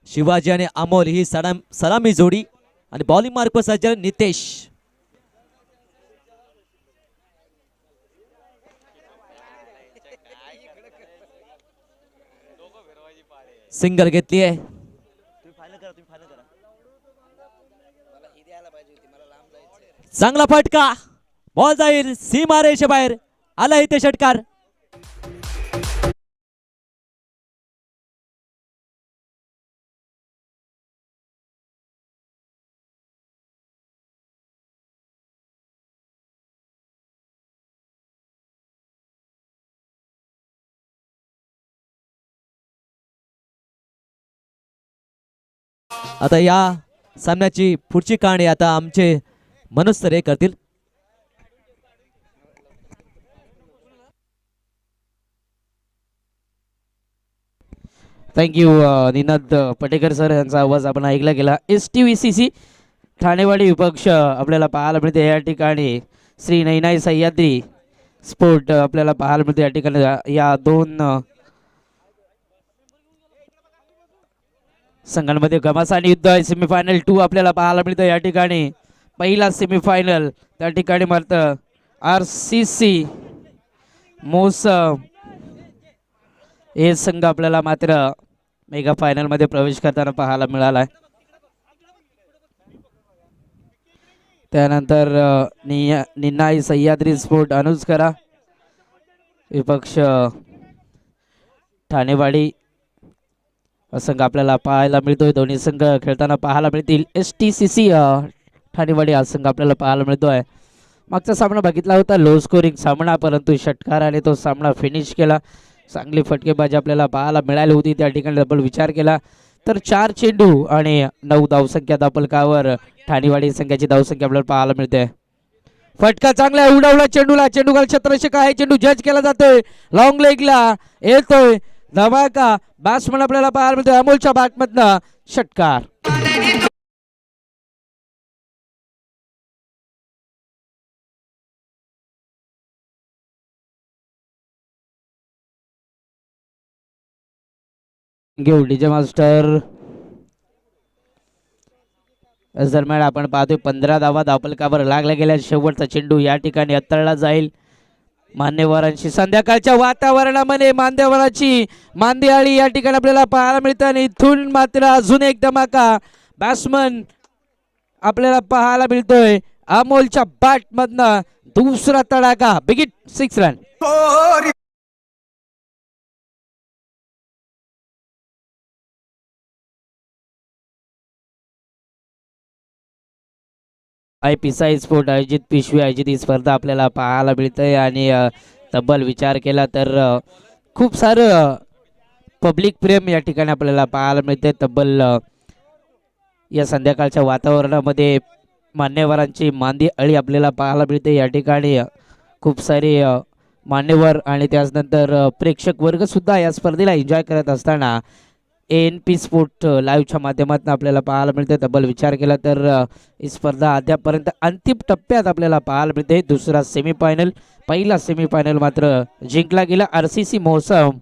शिवाजी आणि अमोल ही सलामी जोडी आणि बॉलिंग मार्क सज्जन नितेश. सिंगल घेतली आहे. चांगला फटका, बॉल जाईल सीमारेषे बाहेर. आला इथे षटकार. आता या सामन्याची पुढची कहाणी आता आमचे मनोज सर करतील. थँक्यू निनाद पटेकर सर यांचा आवाज आपण ऐकला गेला. STVCC ठाणेवाडी विपक्ष आपल्याला पाहायला मिळते या ठिकाणी. श्री नैनाई सह्याद्री स्पोर्ट आपल्याला पाहायला मिळते या ठिकाणी. या दोन संघांमध्ये घमासानी युद्ध आहे. सेमीफायनल 2 आपल्याला पाहायला मिळतं या ठिकाणी. पहिला सेमीफायनल त्या ठिकाणी मात्र RCC मोसम हे संघ आपल्याला मात्र मेगा फायनल मध्ये प्रवेश करताना पाहायला मिळाला आहे. त्यानंतर निनाई सह्याद्री स्पोर्ट अनुजकरा विपक्ष ठाणेवाडी संघ आपल्याला पाहायला मिळतोय. दोन्ही संघ खेळताना पाहायला मिळतील. STCC ठाणेवाडी हा संघ आपल्याला पाहायला मिळतोय. मागचा सामना बघितला होता लो स्कोरिंग सामना, परंतु षटकाराने तो सामना फिनिश केला. चांगली फटकेबाजी आपल्याला पाहायला मिळाली होती. त्या ठिकाणी डबल विचार केला तर 4 चेंडू आणि 9 धावसंख्या दापलकावर ठाणेवाडी संघाची धावसंख्या आपल्याला पाहायला मिळते. फटका चांगला उडवला चेंडूला. चेंडू काल क्षेत्ररक्षक आहे. चेंडू जज केला जातोय. लॉंग लेगला येतोय धमाका. बॅट्समन आपल्याला पाहायला मिळतोय अमोलच्या बॅटमधनं षटकार. घेऊ डीजे मास्टर. दरम्यान आपण पाहतोय 15 धावा धावफलकावर लागल्या गेल्या. शेवटचा चेंडू या ठिकाणी हाताळला जाईल. मान्यवरांची संध्याकाळच्या वातावरणामध्ये मान्यवरांची मांदियाळी या ठिकाणी आपल्याला पाहायला मिळतं आणि इथून मात्र अजून एक धमाका बॅट्समन आपल्याला पाहायला मिळतोय अमोलच्या बॅट मधनं दुसरा तडाखा. बिगिट 6 रन. पिसाई स्पोर्ट आयोजित पिशवी आयोजित ही स्पर्धा आपल्याला पाहायला मिळते आणि तब्बल विचार केला तर खूप सारं पब्लिक प्रेम या ठिकाणी आपल्याला पाहायला मिळते. तब्बल या संध्याकाळच्या वातावरणामध्ये मान्यवरांची मांदी अळी आपल्याला पाहायला मिळते. या ठिकाणी खूप सारे मान्यवर आणि त्याचनंतर प्रेक्षक वर्ग सुद्धा या स्पर्धेला एन्जॉय करत असताना ANP स्पोर्ट लाईव्हच्या माध्यमातून आपल्याला पाहायला मिळते. तब्बल विचार केला तर ही स्पर्धा अद्यापर्यंत अंतिम टप्प्यात आपल्याला पाहायला मिळते. दुसरा सेमीफायनल, पहिला सेमीफायनल मात्र जिंकला गेला RCC मोसम.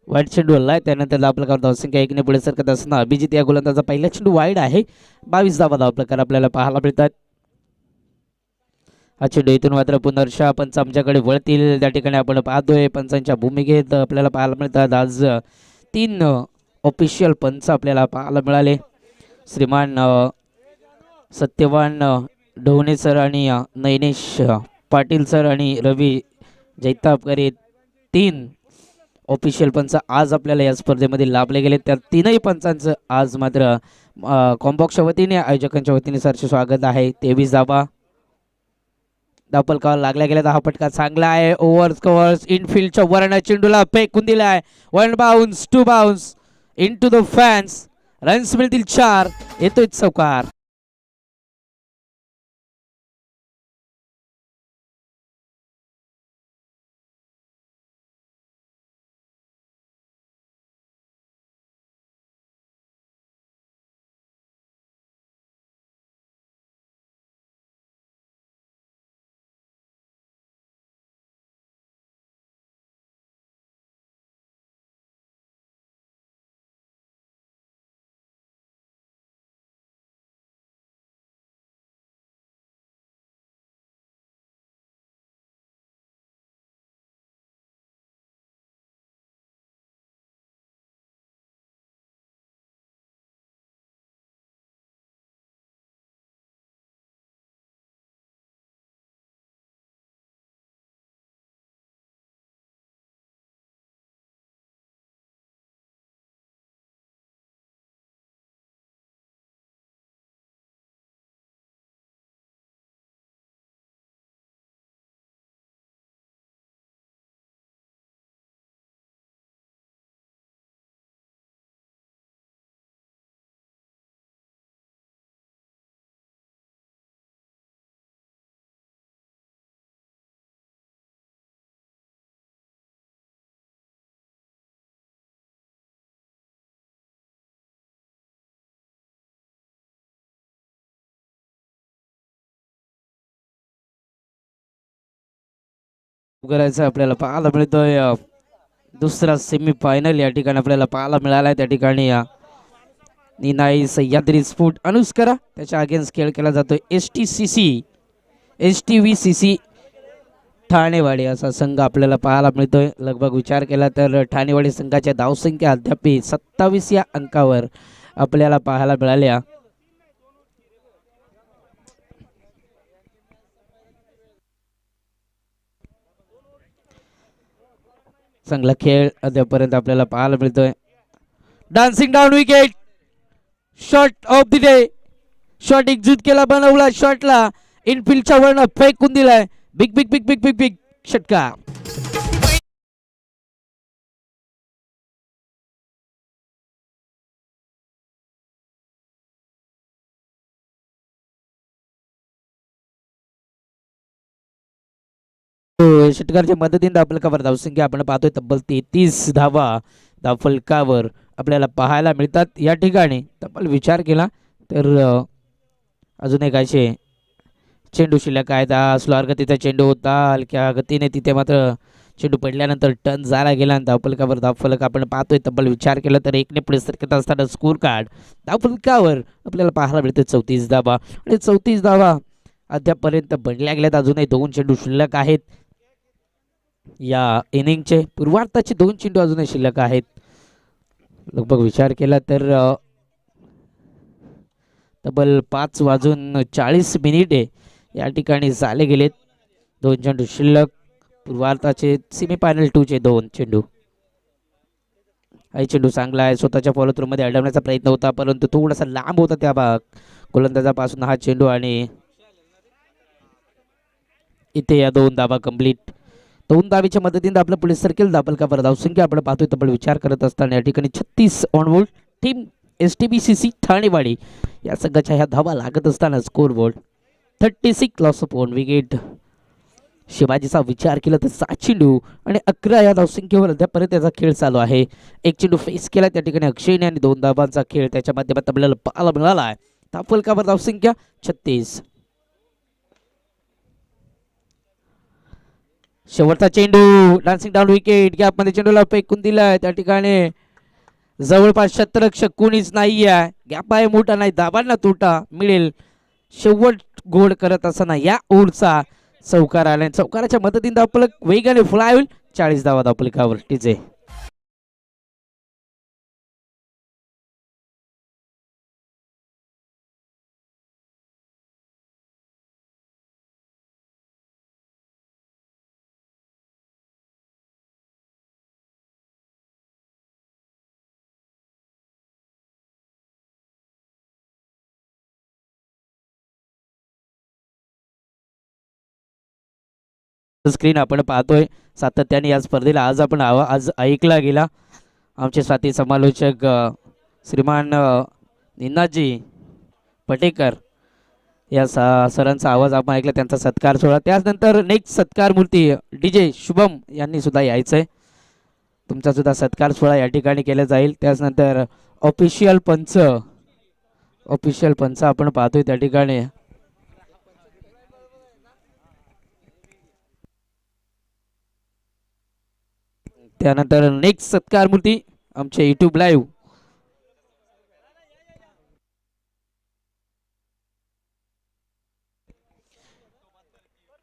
वाईट चेंडू हल्ला आहे. त्यानंतर धावफलकावर धावसंख्या 1 ने पुढे सरकत असताना अभिजित या गोलंदाजा पहिला चेंडू वाईड आहे. 22 धावा धावफलकार आपल्याला पाहायला मिळतात. हा चेंडू इथून मात्र पुनर्शा पंच आमच्याकडे वळतील. त्या ठिकाणी आपण पाहतोय पंचांच्या भूमिकेत आपल्याला पाहायला मिळतात. आज 3 ऑफिशियल पंच आपल्याला पाहायला मिळाले. श्रीमान सत्यवान ढोणे सर आणि नैनेश पाटील सर आणि रवी जैतापकर हे 3 ऑफिशियल पंच आज आपल्याला या स्पर्धेमध्ये लाभले गेले. त्या 3ही पंचांचं आज मात्र कॉम्बॉक्सच्या वतीने आयोजकांच्या वतीने सरचे स्वागत आहे. 23 धावा धावफलकावर लागल्या गेल्या. हा फटका चांगला आहे. ओव्हर्स कव्हर्स इनफिल्डच्या वरनं चेंडूला फेकून दिलाय. 1 bounce 2 bounce into the fans. Runs मिळतील 4. येतोय चौकार. करायचं आपल्याला पाहायला मिळतोय दुसरा सेमी फायनल या ठिकाणी आपल्याला पाहायला मिळाला त्या ठिकाणी निनाई सह्याद्री स्फोट अनुस्करा त्याच्या अगेन्स्ट खेळ केला जातोय STVCC ठाणेवाडी असा संघ आपल्याला पाहायला मिळतोय. लगभग विचार केला तर ठाणेवाडी संघाच्या धावसंख्या अद्याप 27 या अंकावर आपल्याला पाहायला मिळाल्या. चांगला खेळ अद्यापर्यंत आपल्याला पाहायला मिळतोय. Dancing down wicket shot of the day. Shot exit केला बनवला शॉटला इनफिल्डच्या वरनं फेकून दिलाय. Big big big big big big षटकार. षटकाराच्या मदतीने धावफलकावर धावसंख्या आपण पाहतोय तब्बल 33 धावा धावफलकावर आपल्याला पाहायला मिळतात. या ठिकाणी तब्बल विचार केला तर अजून एक असे चेंडू शिल्लक आहे. स्लोअर गतीचा चेंडू होता हलक्या गतीने तिथे मात्र चेंडू पडल्यानंतर टर्न झाला गेला. धावफलकावर धावफलक आपण पाहतोय तब्बल विचार केला तर 1ने पुढे सरकत असताना स्कोर कार्ड धावफलकावर आपल्याला पाहायला मिळते 34 धावा आणि 34 धावा अद्यापर्यंत बनल्या गेल्यात. अजूनही 2 चेंडू शिल्लक आहेत. या इनिंगचे पूर्वार्धाचे 2 चेंडू अजूनही शिल्लक आहेत. लगभग विचार केला तर तब्बल 5:40 या ठिकाणी झाले गेलेत. 2 चेंडू शिल्लक पूर्वार्धाचे सेमीफायनल 2 चे 2 चेंडू. हा चेंडू चांगला आहे. स्वतःच्या फॉलो थ्रू मध्ये अडवण्याचा प्रयत्न होता परंतु थोडासा लांब होता त्या गोलंदाजापासून हा चेंडू आणि इथे या 2 धावा कंप्लीट. 2 धावेच्या मदतीने आपलं पुढे सर्कल धावफलकावर धावसंख्या आपण पाहतोय तब्बल विचार करत असताना या ठिकाणी 36 ऑनबोर्ड टीम STBCC ठाणेवाडी या संघाच्या ह्या धावा लागत असताना score board 36 loss of 1 wicket. शिवाजीचा विचार केला तर 7 चेंडू आणि 11 या धावसंख्येवर अद्यापर्यंत त्याचा खेळ चालू आहे. 1 चेंडू फेस केला त्या ठिकाणी अक्षयने आणि 2 धावांचा खेळ त्याच्या माध्यमातून आपल्याला पाहायला मिळाला आहे. धावफलकावर धावसंख्या 36. शेवटचा चेंडू डान्सिंग डाऊन विकेट गॅपमध्ये चेंडूला फेकून दिलाय. त्या ठिकाणी जवळपास क्षेत्ररक्षक कोणीच नाही आहे. गॅप आहे मोठा नाही धाबांना तोटा मिळेल. शेवट गोड करत असताना या ओव्हरचा चौकार आला. चौकाराच्या मदतीने धावफलक वेगाने फ्लाय होईल. 40 धावा धावफलकावर टीजे. स्क्रीन आपण पाहतोय सातत्याने या स्पर्धेला आज आपण आज ऐकला गेला. आमचे साथी समालोचक श्रीमान निनाजी पटेकर या सरांचा आवाज आपण ऐकला. त्यांचा सत्कार सोहळा त्यानंतर नेक्स्ट सत्कार मूर्ती DJ शुभम यांनी सुद्धा यायचंय. तुमचा सुद्धा सत्कार सोहळा या ठिकाणी केला जाईल. त्यानंतर ऑफिशियल पंच आपण पाहतोय त्या ठिकाणी त्यानंतर नेक्स्ट सत्कार मूर्ती आमचे YouTube लाईव्ह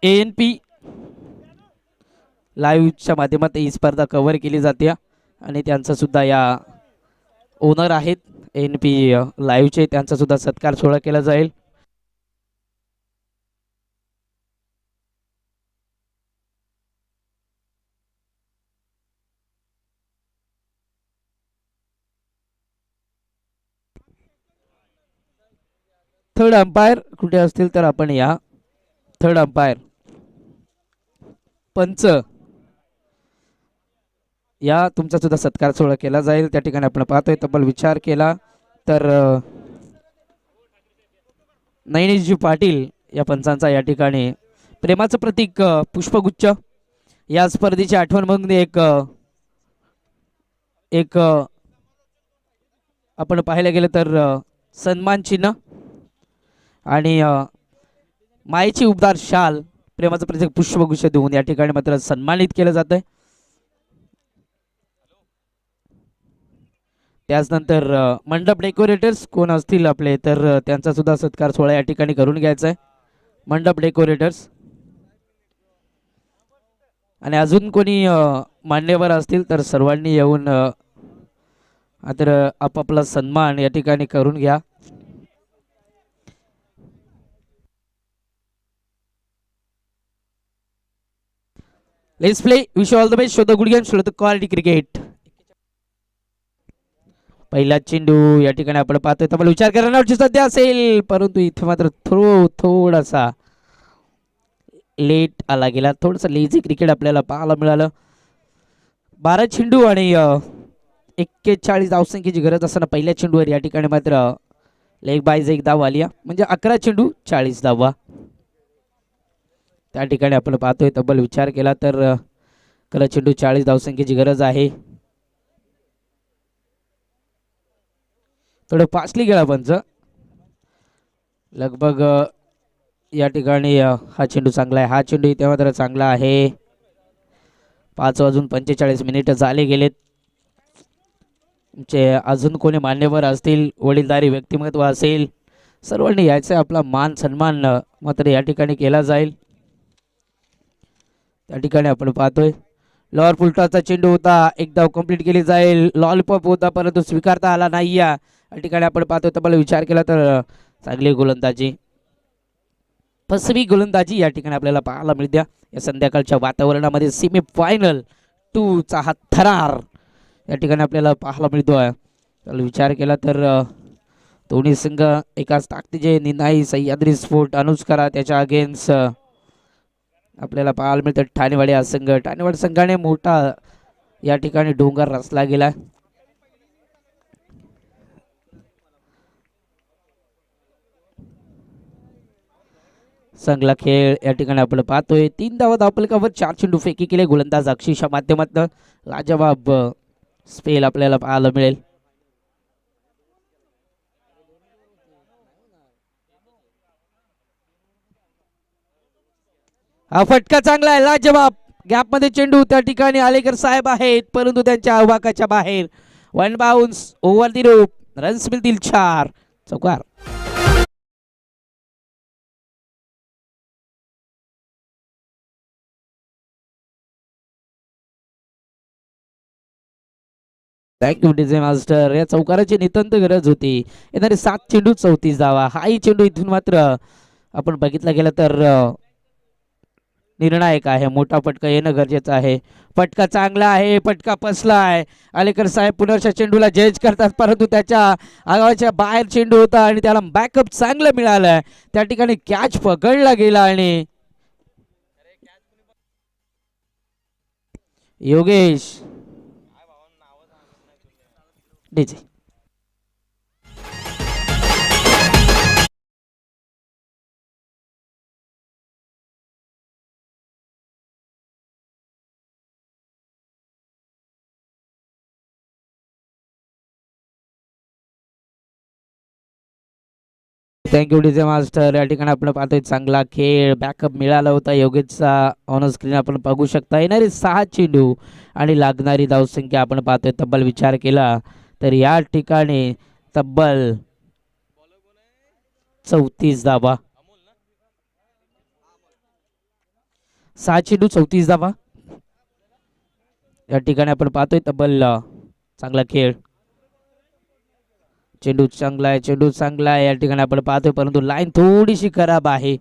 ANP लाईव्हच्या माध्यमातून ही स्पर्धा कव्हर केली जाते आणि त्यांचा सुद्धा या ओनर आहेत ANP लाईव्हचे त्यांचा सुद्धा सत्कार सोहळा केला जाईल. थर्ड अंपायर कुठे असतील तर आपण या थर्ड अंपायर पंच या तुमचा सुद्धा सत्कार सोहळा केला जाईल. त्या ठिकाणी आपण पाहतोय तब्बल विचार केला तर नयनेशजी पाटील या पंचांचा या ठिकाणी प्रेमाचं प्रतीक पुष्पगुच्छ या स्पर्धेची आठवण म्हणून एक आपण पाहायला गेलं तर सन्मान चिन्ह आणि मायेची उबदार शाल प्रेमाचं प्रत्येक पुष्पगुच्छ देऊन या ठिकाणी मात्र सन्मानित केलं जात आहे. त्याचनंतर मंडप डेकोरेटर्स कोण असतील आपले तर त्यांचा सुद्धा सत्कार सोहळा या ठिकाणी करून घ्यायचा आहे. मंडप डेकोरेटर्स आणि अजून कोणी मान्यवर असतील तर सर्वांनी येऊन आता आपापला सन्मान या ठिकाणी करून घ्या. Let's play. Wish all the best. Show the good game, show the quality cricket. पहिला चेंडू या ठिकाणी आपण पाहतोय तर मला विचार करण्याची सध्या असेल, परंतु इथे मात्र थोडासा लेट आला गेला. थोडंसं लेझी क्रिकेट आपल्याला पाहायला मिळालं. 12 चेंडू आणि 41 धावसंख्येची गरज असताना पहिल्या चेंडूवर या ठिकाणी मात्र लेग बायज एक धाव आली, म्हणजे 11 चेंडू 40 धावा. त्या ठिकाणी आपण पाहतोय तब्बल विचार केला तर 11 चेंडू 40 धावसंख्येची गरज आहे. थोडं फास्टली गेला पंच. लगभग या ठिकाणी हा चेंडू चांगला आहे. हा चेंडू इथे मात्र चांगला आहे. 5:45 झाले गेलेत. तुमचे अजून कोणी मान्यवर असतील, वडीलधारी व्यक्तिमत्व असेल, सर्वांनी यायचं. आपला मान सन्मान मात्र या ठिकाणी केला जाईल. त्या ठिकाणी आपण पाहतोय लॉर पुलटाचा चेंडू होता, एक धाव कंप्लीट केली जाईल. लॉलीपॉप होता परंतु स्वीकारता आला नाही. या ठिकाणी आपण पाहतोय तर मला विचार केला तर चांगली गोलंदाजी, फसवी गोलंदाजी या ठिकाणी आपल्याला पाहायला मिळते. या संध्याकाळच्या वातावरणामध्ये सेमी फायनल 2 चा हा थरार या ठिकाणी आपल्याला पाहायला मिळतोय. त्याला विचार केला तर दोन्ही संघ एकाच ताकदीचे निनाई सह्याद्री स्फोट अनुष्कारा त्याच्या अगेन्स्ट आपल्याला पाहायला मिळतं. ठाणेवाडी हा संघ, ठाणेवाडी संघाने मोठा या ठिकाणी डोंगर रचला गेला. चांगला खेळ या ठिकाणी आपण पाहतोय. 3 धावा धावफलकावर 4 चेंडू फेकी केले. गोलंदाज अक्षीच्या माध्यमातून लाजवाब स्पेल आपल्याला पाहायला मिळेल. हा फटका चांगला आहे, लाजवाब. गॅप मध्ये चेंडू, त्या ठिकाणी आलेकर साहेब आहेत परंतु त्यांच्या आवाकाच्या बाहेर. 1 बाउन्स ओव्हर दी रोप. रन्स मिळतील 4. चौकार. Thank you DJ master. या चौकाराची नितांत गरज होती. येणारे 7 चेंडू 34 धावा. हाही चेंडू इथून मात्र आपण बघितला गेला तर निर्णायक आहे. मोठा फटका येणं गरजेचं आहे. फटका चांगला आहे, फटका पसला आहे. आलेकर साहेब पुनर्च्या चेंडूला जज करतात परंतु त्याच्या आगावाच्या बाहेर चेंडू होता आणि त्याला बॅकअप चांगलं मिळालं. त्या ठिकाणी कॅच पकडला गेला आणि Yogesh DJ thank you DJ master. या ठिकाणी आपण पाहतोय चांगला खेळ, बॅकअप मिळाला होता योगेशचा. ऑन स्क्रीन आपण बघू शकता. येणारे 6 चेंडू आणि लागणारी धावसंख्या आपण पाहतोय. तब्बल विचार केला तर या ठिकाणी तब्बल 34 धावा. 6 चेंडू 34 धावा या ठिकाणी आपण पाहतोय. तब्बल चांगला खेळ, चेंडू चांगला आहे, चेंडू चांगला आहे या ठिकाणी आपण पाहतोय परंतु लाईन थोडीशी खराब आहे.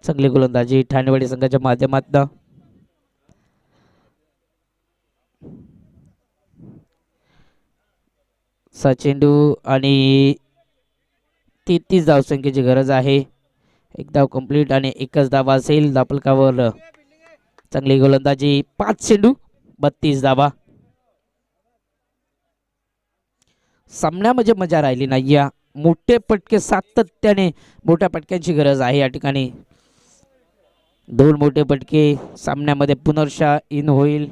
चांगली गोलंदाजी ठाणेवाडी संघाच्या माध्यमातून. चेंडू आणि 33 धावसंख्येची गरज आहे. एक धाव कंप्लीट आणि एकच धावा असेल धावफलकावर. चांगली गोलंदाजी. 5 चेंडू 32 धावा. सामन्यामध्ये मजा राहिली नाही. या मोठे फटके सातत्याने मोठ्या फटक्यांची गरज आहे या ठिकाणी. 2 मोठे फटके सामन्यामध्ये पुनर्शा इन होईल.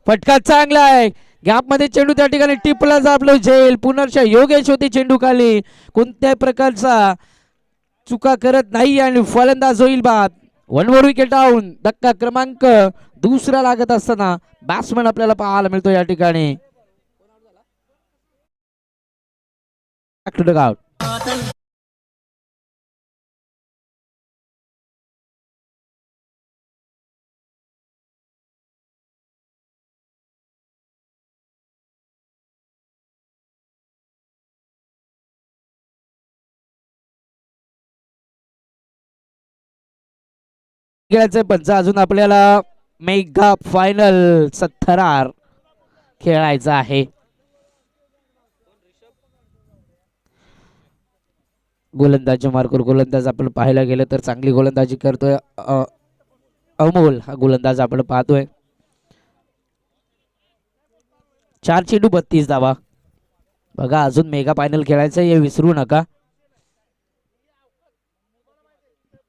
फटका चांगला आहे, गॅपमध्ये चेंडू त्या ठिकाणी टिपला जापलो झेल. पुनर्श योगेश होते चेंडू खाली. कोणत्याही प्रकारचा चुका करत नाही आणि फलंदाज होईल बाद. 1 more विकेट डाऊन. धक्का क्रमांक दुसरा लागत असताना बॅट्समन आपल्याला पाहायला मिळतो या ठिकाणी. आउट. पंच अजून आपल्याला मेगा फायनल थरार खेळायचा आहे. गोलंदाजी मार्कर गोलंदाज आपण पाहायला गेलं तर चांगली गोलंदाजी करतोय अमोल हा गोलंदाज आपण पाहतोय. 4 चेंडू 32 धावा. बघा अजून मेगा फायनल खेळायचं हे विसरू नका.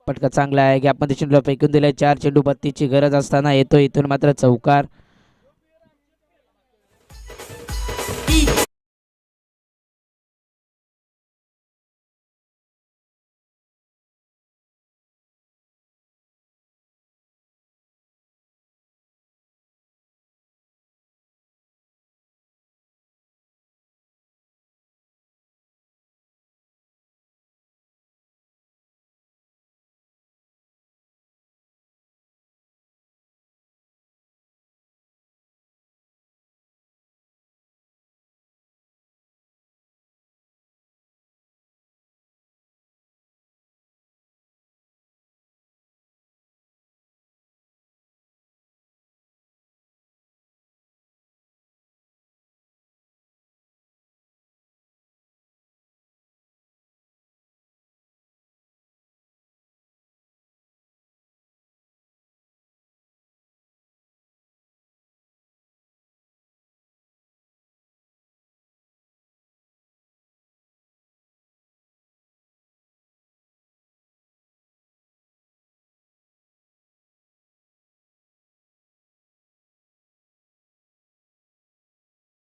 पटका चांगला आहे. गॅपमध्ये चेंडूला फेकून दिलाय. 4 चेंडू 32 ची गरज असताना येतो इथून मात्र चौकार.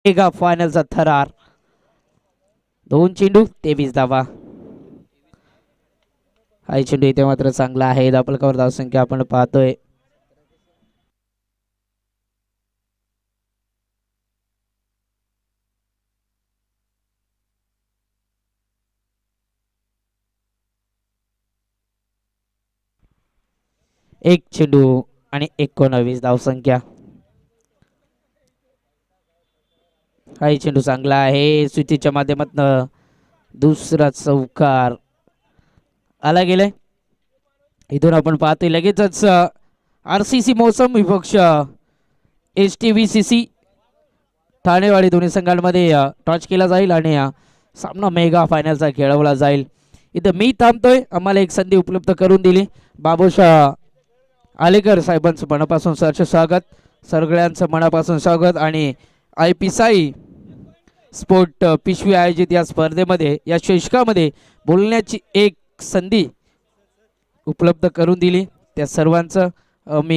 मेगा फायनलचा थरार. 2 चेंडू 23 धावा. हा चेंडू इथे मात्र चांगला आहे. धावफलकावर धावसंख्या आपण पाहतोय एक चेंडू आणि 19 धावसंख्या. हा चेंडू चांगला आहे. स्विचच्या माध्यमातून दुसरा चौकार आला गेलाय. इथून आपण पाहतोय लगेचच RCC मौसम विपक्ष STVCC ठाणेवाडी दोन्ही संघांमध्ये टॉच केला जाईल आणि सामना मेगा फायनलचा खेळवला जाईल. इथं मी थांबतोय. आम्हाला एक संधी उपलब्ध करून दिली बाबूशाह आलेकर साहेबांचं मनापासून सहर्ष स्वागत. सगळ्यांचं मनापासून स्वागत. आणि IP साई स्पोर्ट पिशवी आयोजित या स्पर्धेमध्ये या शीर्षकामध्ये बोलण्याची एक संधी उपलब्ध करून दिली. त्या सर्वांचं मी